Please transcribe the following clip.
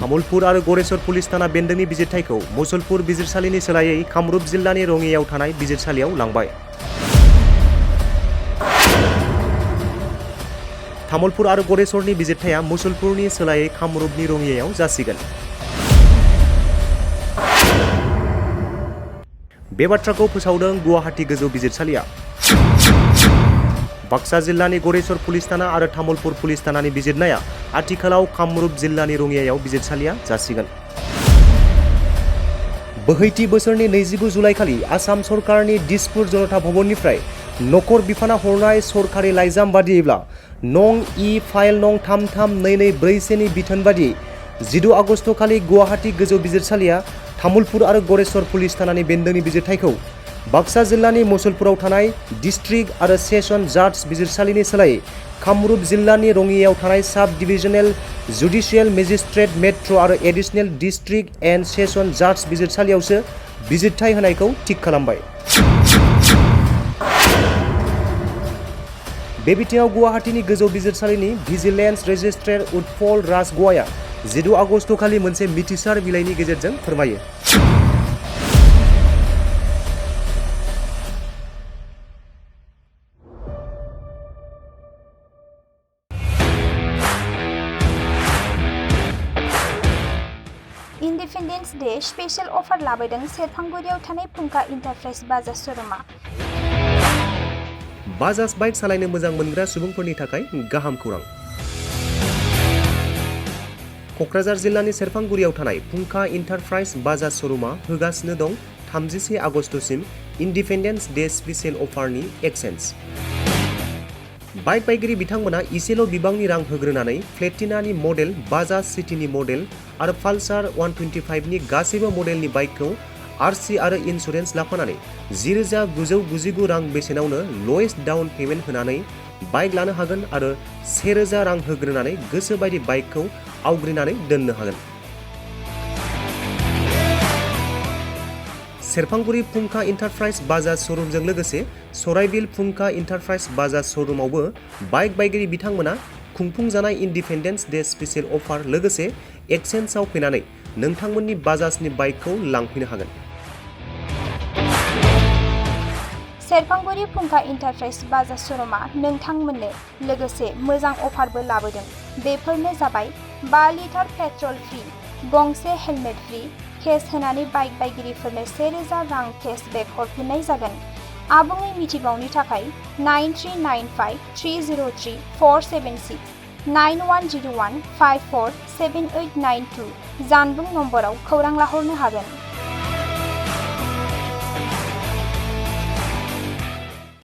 तामुलपुर आरो गरेस्वर पुलिस थाना बेन्दोंनि बिजिरथायखौ मुसलपुर बिजिरसालिनि सोलायै कामरुप जिल्लानि रङियाव थानाय बिजिरसालियाव लांबाय। तामुलपुर आरो गरेस्वरनि बिजिरथाया मुसलपुरनि सोलायै कामरुपनि रङियायाव जासिगोन। बे बाथ्राखौ फोसावदों गुवाहाटी गोजौ बिजिरसालिया। बाक्सा जिल्लानि गरेस्वर पुलिस थाना आरो तामुलपुर पुलिस थानानि बिजिरनाया आथिखालाव कामरुप जिल्लानि रङियायाव बिजिरसालिया जासिगोन। बोहैथि बोसोरनि 29 जुलाइखालि आसाम सरकारनि दिसपुर जनता भवननिफ्राय नखर बिफाना हरनाय सरकारि लाइजाम बादियैब्ला नं इ फाइल नं 33224 नि बिथोन बादियै 16 आगस्तखालि गुवाहाटी गोजौ बिजिरसालिया तामुलपुर आरो गरेस्वर पुलिस थानानि बेन्दोंनि बिजिरथायखौ बाक्सा जिल्लानि मुसलपुराव थानाय डिस्ट्रिक्ट आरो सेसन जाज बिजिरसालिनि सोलायै कामरुप जिल्लानि रङियायाव थानाय साब डिभिजनेल जुडिशियेल मेजिस्ट्रेट मेट्र' आरो एडिशनेल डिस्ट्रिक्ट एन्ड सेसन जाज बिजिरसालियावसो बिजिरथाय होनायखौ थिग खालामबाय। बे बिथिङाव गुवाहाटीनि गोजौ बिजिरसालिनि भिजिलेन्स रेजिस्ट्रार उत्पल राजग'वाया 16 आगस्तखालि मोनसे मिथिसार बिलाइनि गेजेरजों फोरमायो। इन्डिपेन्डेन्स डे स्पेशल अफार लाबोदों सेरफांगुरियाव थानाय फुंखा इन्टारप्राइज बाजाज श'रुमा। बाजाज बाइक सालायनो मोजां मोनग्रा सुबुंफोरनि थाखाय गाहाम खौरां। क'क्राझार जिल्लानि सेरफांगुरियाव थानाय फुंखा इन्टारप्राइज बाजाज श'रुमा होगासिनो दं 31 आगस्तसिम इन्डिपेन्डेन्स डे स्पेशल अफारनि एक्सेन्स। बाइक बायगिरि बिथांमोना इसेल' बिबांनि रां होग्रोनानै प्लेटिनानि मडेल, बाजाज सिटीनि मडेल आरो पालसार 125 नि गासैबो मडेलनि बाइकखौ आरसि आरो इन्सुरेन्स लाफानानै 10,999 रां बेसेनावनो ल'एस्ट डाउन पेमेन्ट होनानै बाइक लानो हागोन आरो 1,000 रां होग्रोनानै गोसो बायदि बाइकखौ आवग्रिनानै दोननो हागोन। सेरफांगुरि फुंखा इन्टारप्राइज बाजाज श'रुमजों लोगोसे सराइबिल फुंखा इन्टारप्राइज बाजाज श'रुमावबो बाइक बायगिरि बिथांमोना खुंफुंजानाय इन्डिपेन्डेन्स डे स्पेशल अफार लोगोसे एक्सेन्सआव फैनानै नोंथांमोननि बाजाजनि बाइकखौ लांफैनो हागोन। सेरफांगुरि फुंखा इन्टारप्राइज बाजाज श'रुमा नोंथांमोननो लोगोसे मोजां अफारबो लाबोदों। बेफोरनो जाबाय 5 लिटार पेट्रल फ्रि, गंसे हेलमेट फ्रि, केस होनानै बाइक बायगिरिफोरनो 1,000 रां केसबेक हरफिननाय जागोन। आबुङै मिथिबावनो थाखाय 9395 303 476 9101 547892 जानबुं नम्बराव खौरां लाहरनो हागोन।